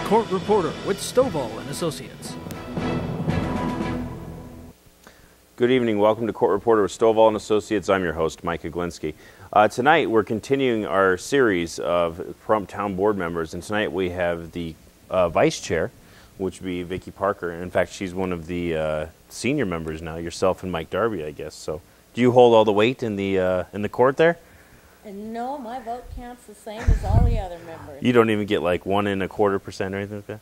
Court Reporter with Stovall and Associates. Good evening. Welcome to Court Reporter with Stovall and Associates. I'm your host, Mike Aglinski. Tonight we're continuing our series of Pahrump Town Board members, and tonight we have the Vice Chair, which would be Vicki Parker. And in fact, she's one of the senior members now, yourself and Mike Darby, I guess. So, do you hold all the weight in the court there? No, my vote counts the same as all the other members. You don't even get like 1 1/4% or anything like that?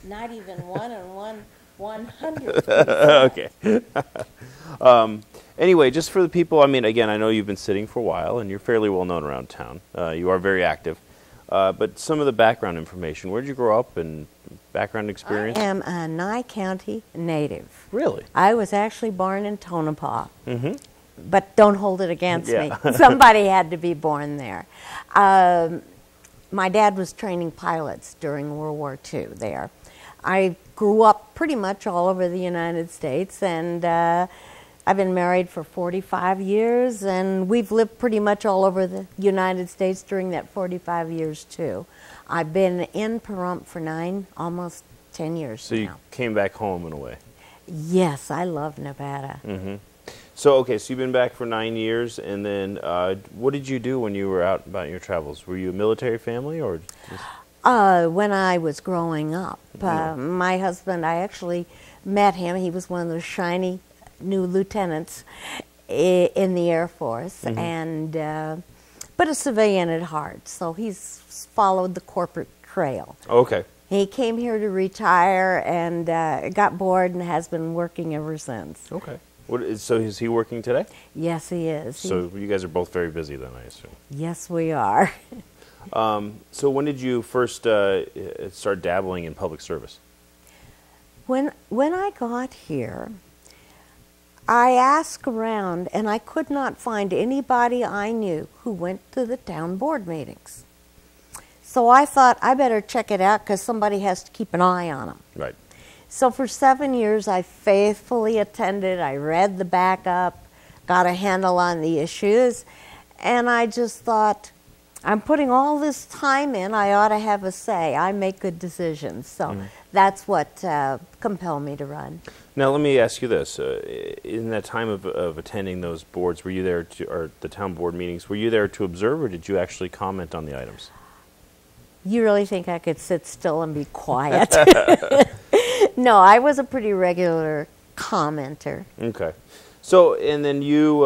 Not even 1/100%. Okay. Anyway, just for the people, I mean, again, I know you've been sitting for a while and you're fairly well known around town. You are very active. But some of the background information, where did you grow up and background experience? I am a Nye County native. Really? I was actually born in Tonopah. Mm-hmm. But don't hold it against me. Yeah. Somebody had to be born there. My dad was training pilots during World War II there. I grew up pretty much all over the United States, and I've been married for 45 years, and we've lived pretty much all over the United States during that 45 years too. I've been in Pahrump for almost 10 years so now. You came back home in a way. Yes, I love Nevada. Mm-hmm. So, okay, so you've been back for 9 years, and then what did you do when you were out about your travels? Were you a military family, or just... When I was growing up, my husband, I actually met him. He was one of those shiny new lieutenants in the Air Force, mm-hmm. and but a civilian at heart, so he's followed the corporate trail. Okay. He came here to retire and got bored and has been working ever since. Okay. So is he working today? Yes, he is. So you guys are both very busy then, I assume. Yes, we are. So when did you first start dabbling in public service? When I got here, I asked around, and I could not find anybody I knew who went to the town board meetings. So I thought I better check it out because somebody has to keep an eye on them. Right. So for 7 years, I faithfully attended. I read the backup, got a handle on the issues, and I just thought, I'm putting all this time in, I ought to have a say. I make good decisions. So that's what compelled me to run. Now, let me ask you this. In that time of attending those boards, were you there or the town board meetings, were you there to observe, or did you actually comment on the items? You really think I could sit still and be quiet? No, I was a pretty regular commenter. Okay. So, and then you,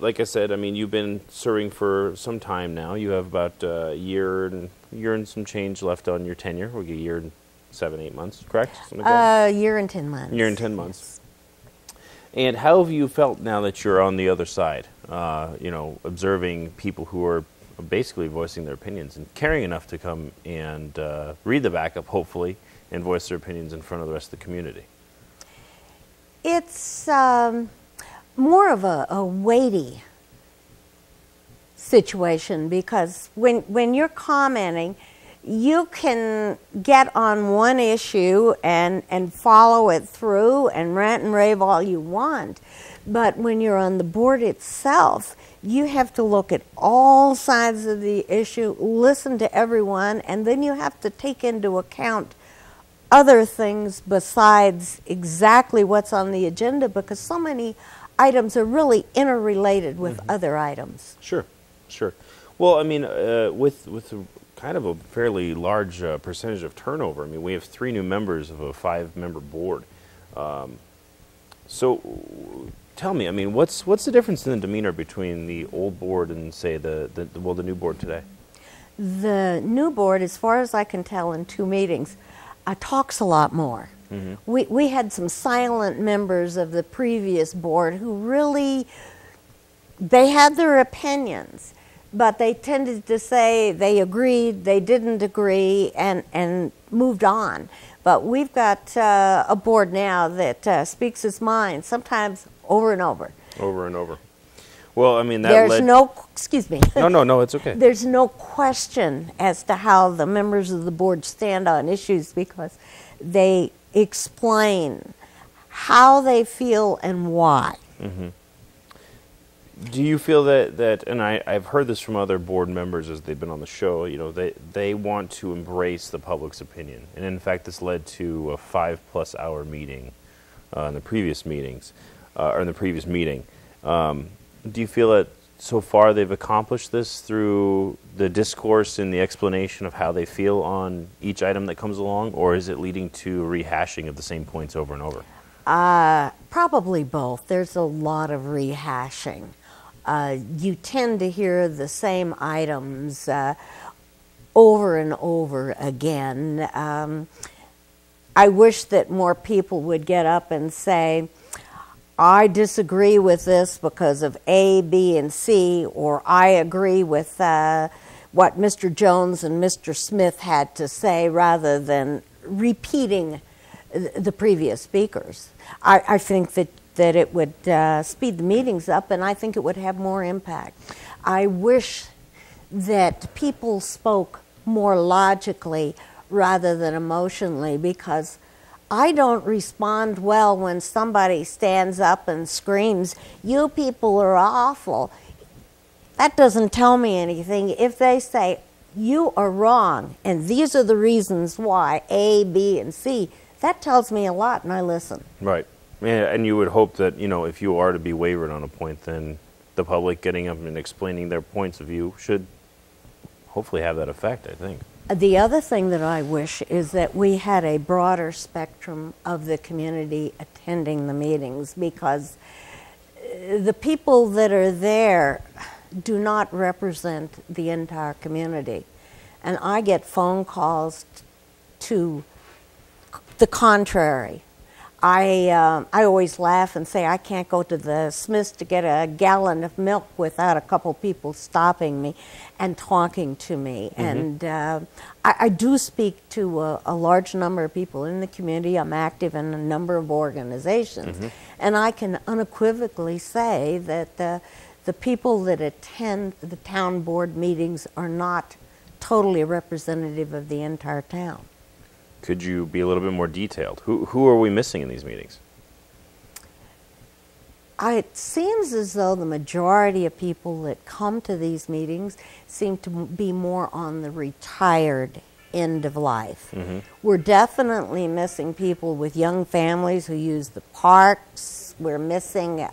like I said, I mean, you've been serving for some time now. You have about a year and some change left on your tenure. We'll get a year and 7, 8 months, correct? Year and 10 months. Year and 10 months. Yes. And how have you felt now that you're on the other side, observing people who are basically voicing their opinions and caring enough to come and read the backup, hopefully, and voice their opinions in front of the rest of the community? It's more of a weighty situation because when you're commenting, you can get on one issue and follow it through and rant and rave all you want. But when you're on the board itself, you have to look at all sides of the issue, listen to everyone, and then you have to take into account other things besides exactly what's on the agenda because so many items are really interrelated with other items. Sure, sure. Well, I mean, with kind of a fairly large percentage of turnover, I mean, we have 3 new members of a 5-member board. So tell me, I mean, what's the difference in the demeanor between the old board and, say, the new board today? The new board, as far as I can tell in 2 meetings, talks a lot more. Mm-hmm. We had some silent members of the previous board who really, they had their opinions, but they tended to say they agreed, they didn't agree, and moved on. But we've got a board now that speaks its mind, sometimes over and over. Over and over. Well, I mean, that There's excuse me. No, it's okay. There's no question as to how the members of the board stand on issues because they explain how they feel and why. Mm-hmm. Do you feel that and I've heard this from other board members as they've been on the show, they want to embrace the public's opinion. And in fact, this led to a 5+ hour meeting in the previous meetings, or in the previous meeting. Do you feel that so far they've accomplished this through the discourse and the explanation of how they feel on each item that comes along, or is it leading to rehashing of the same points over and over? Probably both. There's a lot of rehashing. You tend to hear the same items over and over again. I wish that more people would get up and say, I disagree with this because of A, B, and C, or I agree with what Mr. Jones and Mr. Smith had to say, rather than repeating the previous speakers. I think that it would speed the meetings up, and I think it would have more impact. I wish that people spoke more logically rather than emotionally, because I don't respond well when somebody stands up and screams, "You people are awful." That doesn't tell me anything. If they say, "You are wrong, and these are the reasons why, A, B, and C," that tells me a lot, and I listen. Right. Yeah, and you would hope that, if you are to be wavered on a point, then the public getting up and explaining their points of view should hopefully have that effect, I think. The other thing that I wish is that we had a broader spectrum of the community attending the meetings, because the people that are there do not represent the entire community. And I get phone calls to the contrary. I always laugh and say I can't go to the Smiths to get a gallon of milk without a couple people stopping me and talking to me. Mm-hmm. And I do speak to a large number of people in the community. I'm active in a number of organizations. Mm-hmm. And I can unequivocally say that the people that attend the town board meetings are not totally representative of the entire town. Could you be a little bit more detailed? Who are we missing in these meetings? It seems as though the majority of people that come to these meetings seem to be more on the retired end of life. Mm-hmm. We're definitely missing people with young families who use the parks. We're missing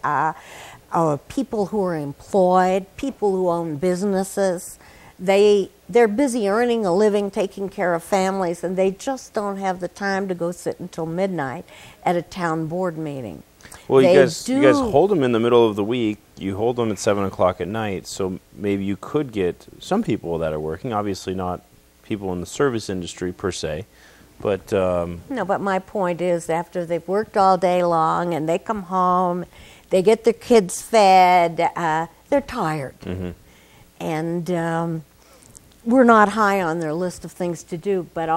people who are employed, people who own businesses. They're busy earning a living, taking care of families, and they just don't have the time to go sit until midnight at a town board meeting. Well, you guys hold them in the middle of the week. You hold them at 7 o'clock at night, so maybe you could get some people that are working. Obviously not people in the service industry per se, but... No, but my point is, after they've worked all day long and they come home, they get their kids fed, they're tired. Mm-hmm. And... we're not high on their list of things to do, but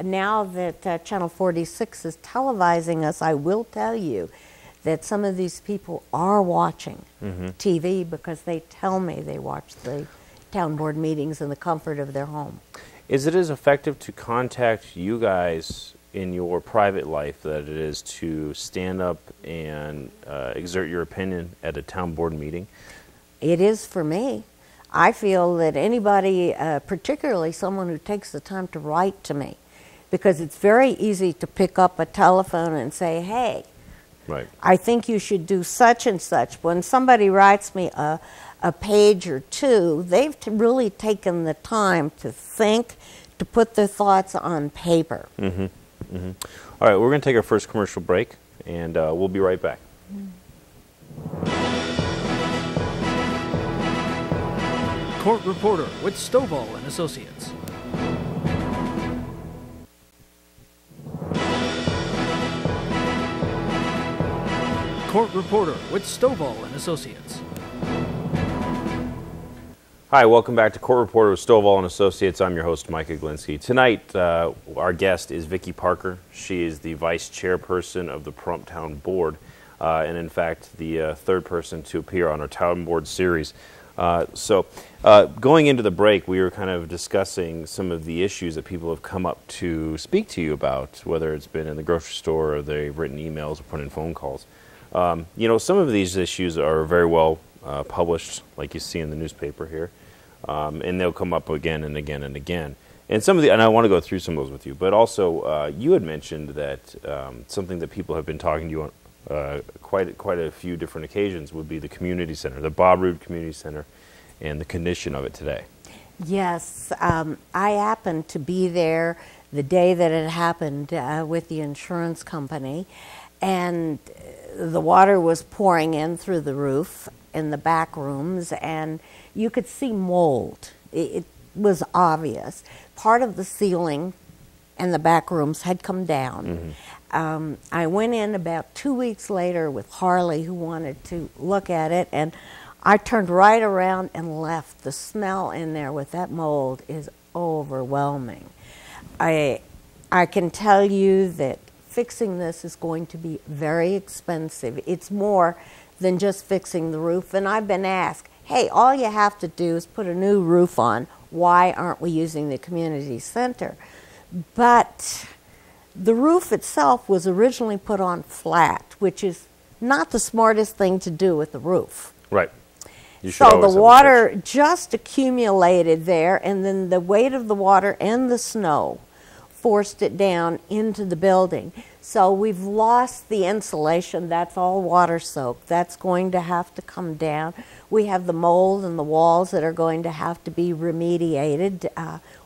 now that Channel 46 is televising us, I will tell you that some of these people are watching mm-hmm. TV because they tell me they watch the town board meetings in the comfort of their home. Is it as effective to contact you guys in your private life that it is to stand up and exert your opinion at a town board meeting? It is for me. I feel that anybody, particularly someone who takes the time to write to me, because it's very easy to pick up a telephone and say, "Hey, right, I think you should do such and such." When somebody writes me a page or two, they've really taken the time to think, to put their thoughts on paper. Mm-hmm. Mm-hmm. All right, we're going to take our first commercial break, and we'll be right back. Court Reporter with Stovall and Associates. Court Reporter with Stovall and Associates. Hi, welcome back to Court Reporter with Stovall and Associates. I'm your host, Micah Glinsky. Tonight, our guest is Vicki Parker. She is the vice chairperson of the Pahrump Town Board, and in fact, the third person to appear on our Town Board series. Going into the break, we were kind of discussing some of the issues that people have come up to speak to you about, whether it's been in the grocery store or they've written emails or put in phone calls. Some of these issues are very well published, like you see in the newspaper here, and they'll come up again and again and again. And and I want to go through some of those with you. But also, you had mentioned that something that people have been talking to you on quite a few different occasions would be the community center, the Bob Roode Community Center, and the condition of it today. Yes, I happened to be there the day that it happened with the insurance company, and the water was pouring in through the roof in the back rooms, and you could see mold. It was obvious. Part of the ceiling in the back rooms had come down. Mm-hmm. I went in about 2 weeks later with Harley, who wanted to look at it, and I turned right around and left. The smell in there with that mold is overwhelming. I can tell you that fixing this is going to be very expensive. It's more than just fixing the roof. And I've been asked, hey, all you have to do is put a new roof on. Why aren't we using the community center? But the roof itself was originally put on flat, which is not the smartest thing to do with the roof. Right. So the water just accumulated there, and then the weight of the water and the snow forced it down into the building. So we've lost the insulation. That's all water soaked. That's going to have to come down. We have the mold in the walls that are going to have to be remediated.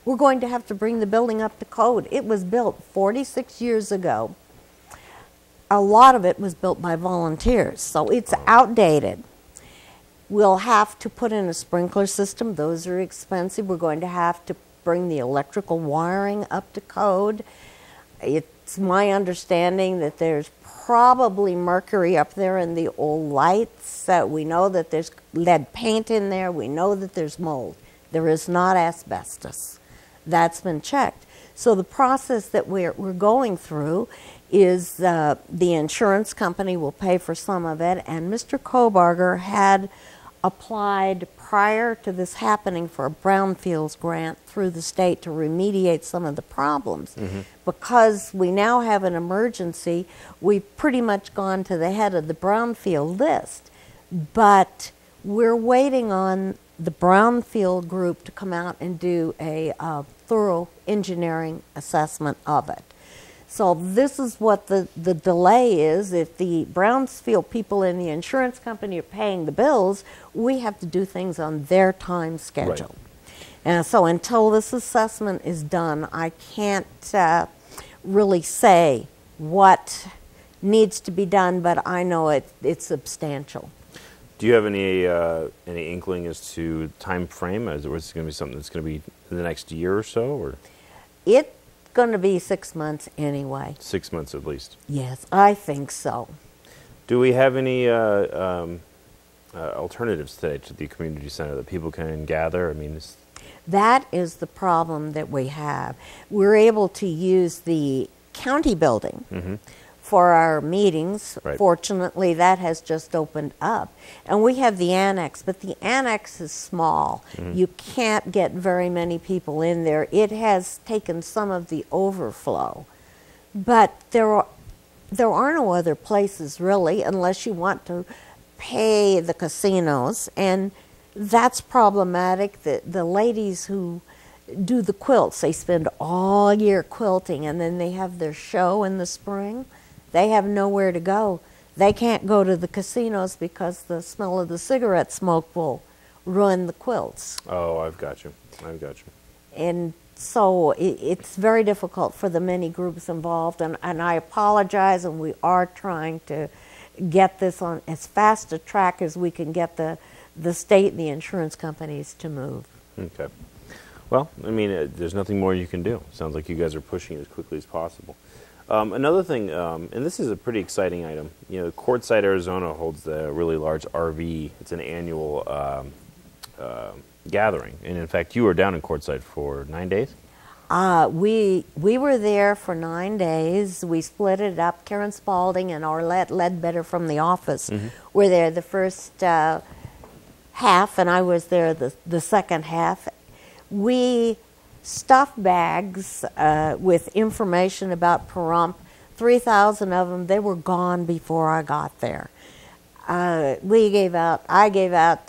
We're going to have to bring the building up to code. It was built 46 years ago. A lot of it was built by volunteers, so it's outdated. We'll have to put in a sprinkler system. Those are expensive. We're going to have to bring the electrical wiring up to code. It's my understanding that there's probably mercury up there in the old lights. We know that there's lead paint in there. We know that there's mold. There is not asbestos. That's been checked. So the process that we're going through is the insurance company will pay for some of it, and Mr. Kobarger had applied prior to this happening for a brownfields grant through the state to remediate some of the problems. Mm-hmm. Because we now have an emergency, we've pretty much gone to the head of the brownfield list, but we're waiting on the brownfield group to come out and do a thorough engineering assessment of it. So this is what the delay is. If the Brownsfield people in the insurance company are paying the bills, we have to do things on their time schedule. Right. And so until this assessment is done, I can't really say what needs to be done, but I know it's substantial. Do you have any inkling as to time frame? Is it going to be something that's going to be in the next year or so? Or? It's going to be 6 months anyway. 6 months at least? Yes, I think so. Do we have any alternatives today to the community center that people can gather? I mean, that is the problem that we have. We're able to use the county building mm-hmm. for our meetings. Right. Fortunately, that has just opened up. And we have the annex, but the annex is small. Mm-hmm. You can't get very many people in there. It has taken some of the overflow. But there are no other places, really, unless you want to pay the casinos. And that's problematic. The ladies who do the quilts, they spend all year quilting, and then they have their show in the spring. They have nowhere to go. They can't go to the casinos because the smell of the cigarette smoke will ruin the quilts. Oh, I've got you. And so it's very difficult for the many groups involved, and I apologize, and we are trying to get this on as fast a track as we can get the state and the insurance companies to move. Okay. Well, I mean, there's nothing more you can do. Sounds like you guys are pushing it as quickly as possible. Another thing, and this is a pretty exciting item, Quartzsite, Arizona holds the really large RV. It's an annual gathering. And in fact, you were down in Quartzsite for 9 days? We were there for 9 days. We split it up. Karen Spalding and Arlette Ledbetter from the office mm-hmm. were there the first half, and I was there the second half. We stuffed bags with information about Pahrump, 3,000 of them. They were gone before I got there. We gave out, I gave out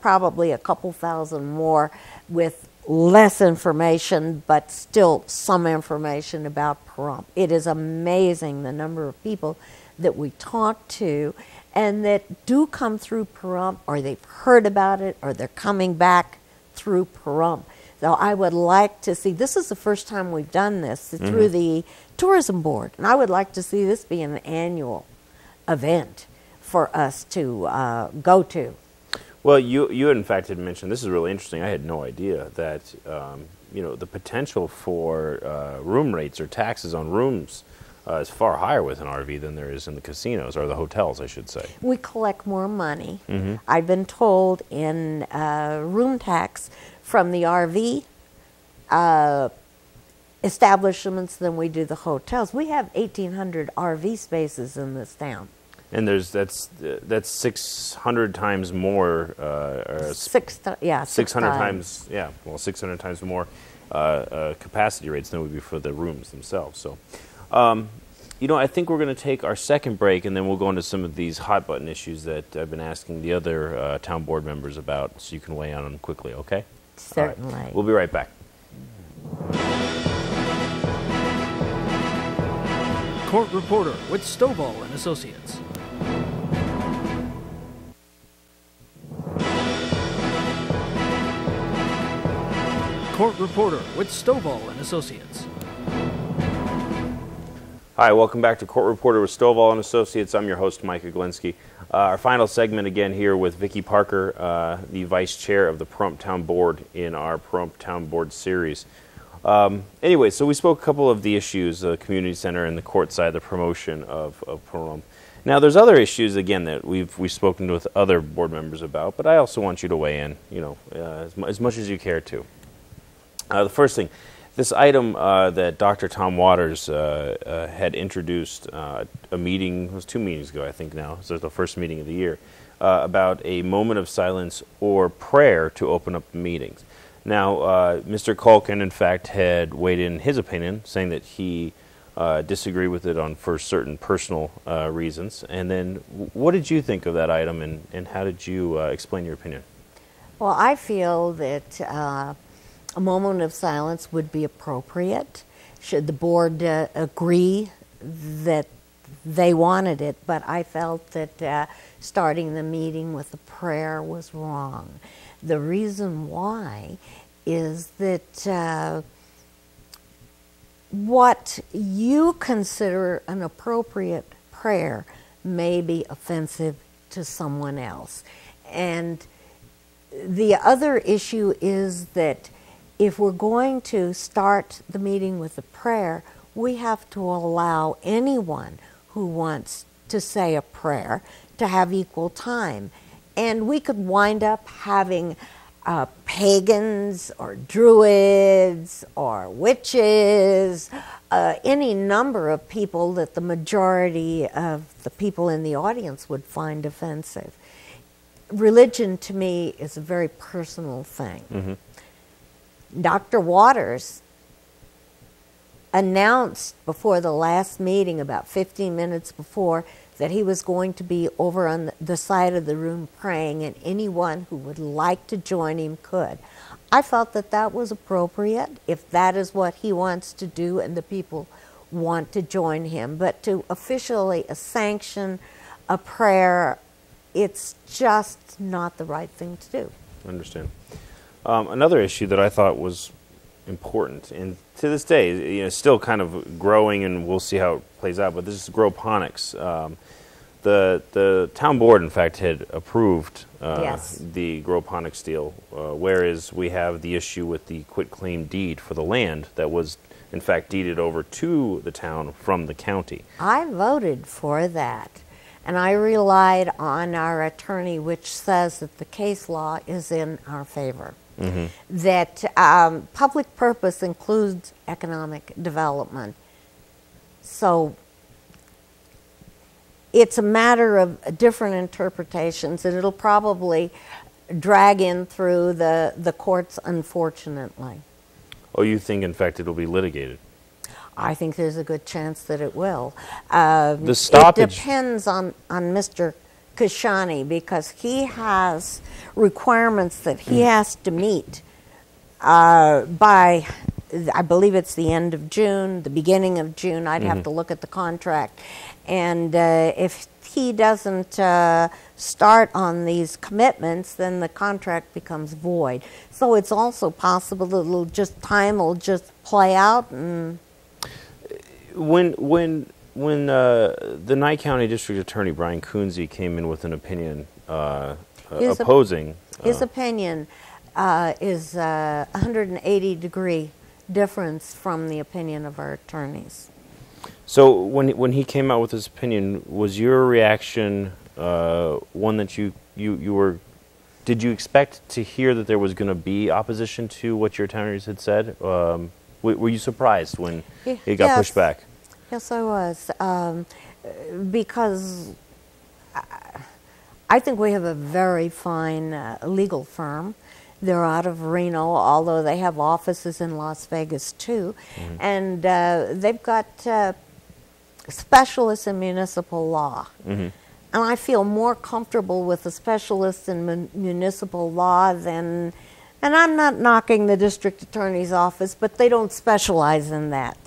probably a couple thousand more with less information, but still some information about Pahrump. It is amazing the number of people that we talk to and that do come through Pahrump, or they've heard about it, or they're coming back through Pahrump. So I would like to see, this is the first time we've done this through the tourism board, and I would like to see this be an annual event for us to go to. Well, you in fact had mentioned, this is really interesting, I had no idea that you know, the potential for room rates or taxes on rooms is far higher with an RV than there is in the casinos, or the hotels, I should say. We collect more money. I've been told in room tax from the RV establishments than we do the hotels. We have 1,800 RV spaces in this town. And that's 600 times more. 600 times. Yeah, well, 600 times more capacity rates than would be for the rooms themselves. So, you know, I think we're going to take our second break, and then we'll go into some of these hot button issues that I've been asking the other town board members about, so you can weigh in on them quickly. Okay? Certainly. All right. We'll be right back. Court Reporter with Stovall and Associates. Court Reporter with Stovall and Associates. Hi, welcome back to Court Reporter with Stovall and Associates. I'm your host, Mike Aglinski. Our final segment again here with Vicki Parker, the Vice Chair of the Pahrump Town Board in our Pahrump Town Board series. Anyway, so we spoke a couple of the issues, the community center and the court side, the promotion of Pahrump. Now, there's other issues, again, that we've spoken with other board members about, but I also want you to weigh in, you know, as much as you care to. The first thing, this item that Dr. Tom Waters had introduced a meeting, it was 2 meetings ago, I think now, so it's the first meeting of the year, about a moment of silence or prayer to open up the meetings. Now, Mr. Culkin, in fact, had weighed in his opinion, saying that he disagreed with it for certain personal reasons. And then, what did you think of that item, and how did you explain your opinion? Well, I feel that a moment of silence would be appropriate, should the board agree that they wanted it, but I felt that starting the meeting with a prayer was wrong. The reason why is that what you consider an appropriate prayer may be offensive to someone else. And the other issue is that if we're going to start the meeting with a prayer, we have to allow anyone who wants to say a prayer to have equal time. And we could wind up having pagans or druids or witches, any number of people that the majority of the people in the audience would find offensive. Religion, to me, is a very personal thing. Dr. Waters announced before the last meeting, about 15 minutes before, that he was going to be over on the side of the room praying, and anyone who would like to join him could. I felt that that was appropriate if that is what he wants to do and the people want to join him. But to officially sanction a prayer, it's just not the right thing to do. I understand. Another issue that I thought was important, and to this day, you know, still kind of growing, and we'll see how it plays out, but this is growponics. The town board, in fact, had approved the growponics deal, whereas we have the issue with the quitclaim deed for the land that was, in fact, deeded over to the town from the county. I voted for that, and I relied on our attorney, which says that the case law is in our favor. That public purpose includes economic development. So it's a matter of different interpretations, and it'll probably drag in through the courts, unfortunately. Oh, you think, in fact, it'll be litigated? I think there's a good chance that it will. The stoppage. It depends on Mr. Kashani because he has requirements that he has to meet by, I believe it's the end of June, the beginning of June. I'd have to look at the contract. And if he doesn't start on these commitments, then the contract becomes void. So it's also possible that time will just play out. And when the Nye County District Attorney Brian Coonsey came in with an opinion opposing his opinion is a 180-degree difference from the opinion of our attorneys. So when he came out with his opinion, was your reaction one that you were? Did you expect to hear that there was going to be opposition to what your attorneys had said? Were you surprised when it got pushed back? Yes, I was, because I think we have a very fine legal firm. They're out of Reno, although they have offices in Las Vegas too, and they've got specialists in municipal law. And I feel more comfortable with a specialist in municipal law than, and I'm not knocking the district attorney's office, but they don't specialize in that.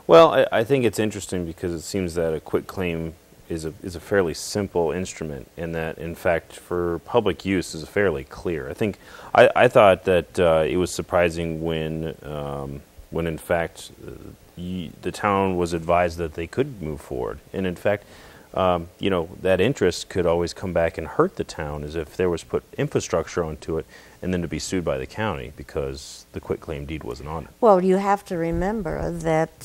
Well, I think it's interesting because it seems that a quitclaim is a fairly simple instrument, and that, in fact, for public use is fairly clear. I thought that it was surprising when in fact the town was advised that they could move forward, and in fact, that interest could always come back and hurt the town, as if there was put infrastructure onto it, and then to be sued by the county because the quitclaim deed wasn't on it. Well, you have to remember that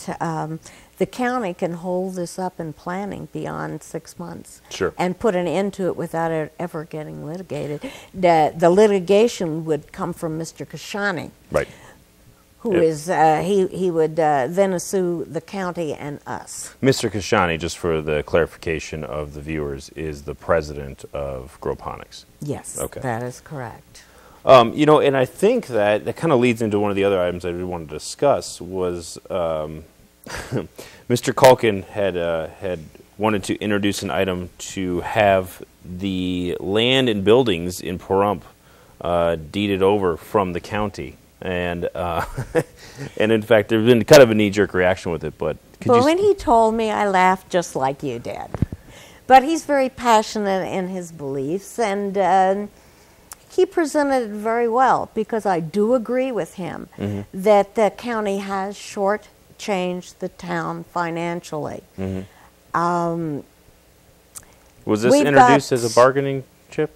the county can hold this up in planning beyond 6 months. Sure. And put an end to it without it ever getting litigated. The litigation would come from Mr. Kashani. Right. Who is, he would then sue the county and us. Mr. Kashani, just for the clarification of the viewers, is the president of Groponics. Yes, okay. That is correct. And I think that kind of leads into one of the other items I really wanted to discuss was Mr. Culkin had wanted to introduce an item to have the land and buildings in Pahrump deeded over from the county. And and in fact, there's been kind of a knee-jerk reaction with it. But when he told me, I laughed just like you did. But he's very passionate in his beliefs, and he presented it very well, because I do agree with him that the county has shortchanged the town financially. Was this introduced as a bargaining chip?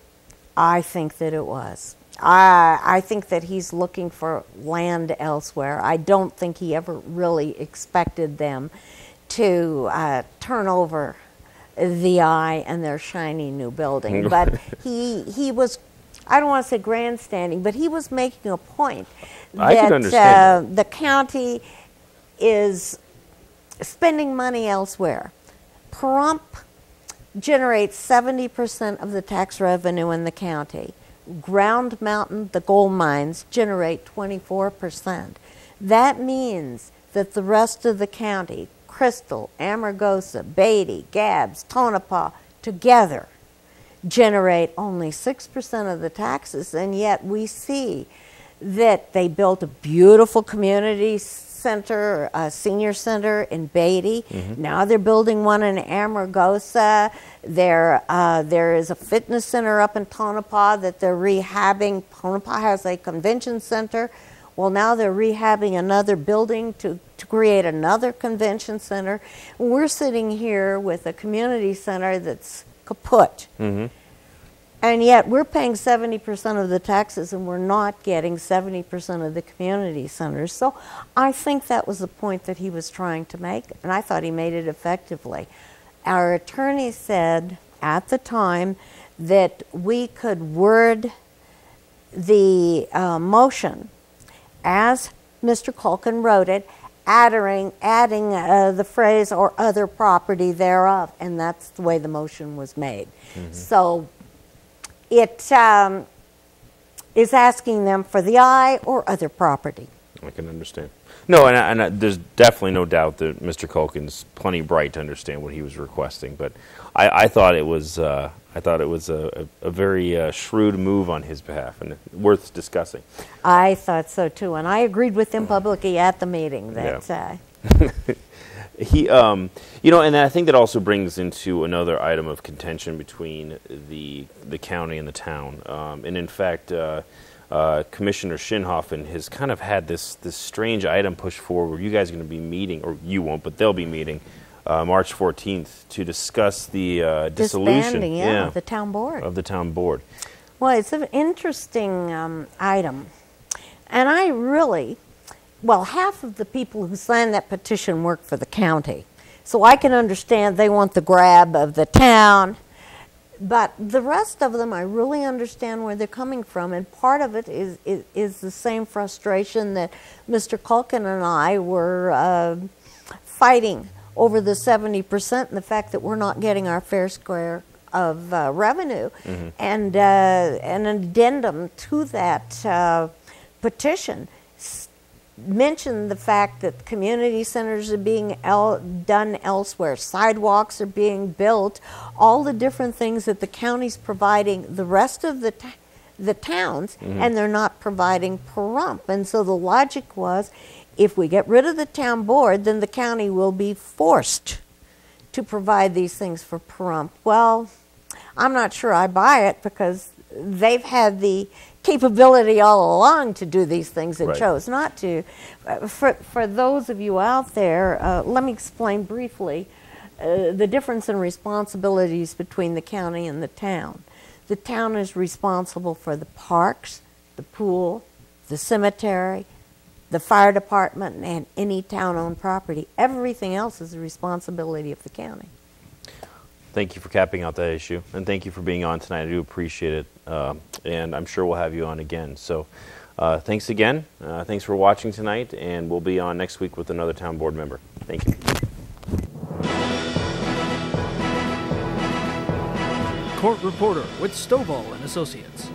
I think that it was. I think that he's looking for land elsewhere. I don't think he ever really expected them to turn over the eye and their shiny new building. But he was, I don't want to say grandstanding, but he was making a point that the county is spending money elsewhere. Pahrump generates 70% of the tax revenue in the county. Ground Mountain, the gold mines, generate 24%. That means that the rest of the county, Crystal, Amargosa, Beatty, Gabbs, Tonopah, together generate only 6% of the taxes, and yet we see that they built a beautiful community center, a senior center in Beatty. Now they're building one in Amargosa. There is a fitness center up in Tonopah that they're rehabbing. Tonopah has a convention center. Well, now they're rehabbing another building to create another convention center. We're sitting here with a community center that's kaput. And yet we're paying 70% of the taxes, and we're not getting 70% of the community centers. So I think that was the point that he was trying to make, and I thought he made it effectively. Our attorney said at the time that we could word the motion as Mr. Culkin wrote it, adding the phrase "or other property thereof," and that's the way the motion was made. So it is asking them for the I or other property. I can understand. No, and there's definitely no doubt that Mr. Culkin's plenty bright to understand what he was requesting. But I thought it was a very shrewd move on his behalf and worth discussing. I thought so too, and I agreed with him publicly at the meeting that. Yeah. He, you know, and I think that also brings into another item of contention between the county and the town. And in fact, Commissioner Shinhoffen has kind of had this strange item pushed forward where you guys are going to be meeting, or you won't, but they'll be meeting March 14th to discuss the dissolution of the town board. Of the town board. Well, it's an interesting item. And I really... Well, half of the people who signed that petition work for the county. So I can understand they want the grab of the town. But the rest of them, I really understand where they're coming from. And part of it is the same frustration that Mr. Culkin and I were fighting over the 70% and the fact that we're not getting our fair share of revenue. Mm-hmm. And an addendum to that petition mentioned the fact that community centers are being done elsewhere, sidewalks are being built, all the different things that the county's providing the rest of the towns, mm-hmm. and they're not providing Pahrump. And so the logic was, if we get rid of the town board, then the county will be forced to provide these things for Pahrump. Well, I'm not sure I buy it, because they've had the capability all along to do these things and chose not to. For those of you out there, let me explain briefly the difference in responsibilities between the county and the town. The town is responsible for the parks, the pool, the cemetery, the fire department, and any town-owned property. Everything else is the responsibility of the county. Thank you for capping out that issue, and thank you for being on tonight. I do appreciate it, and I'm sure we'll have you on again. So thanks again. Thanks for watching tonight, and we'll be on next week with another town board member. Thank you. Court Reporter with Stovall and Associates.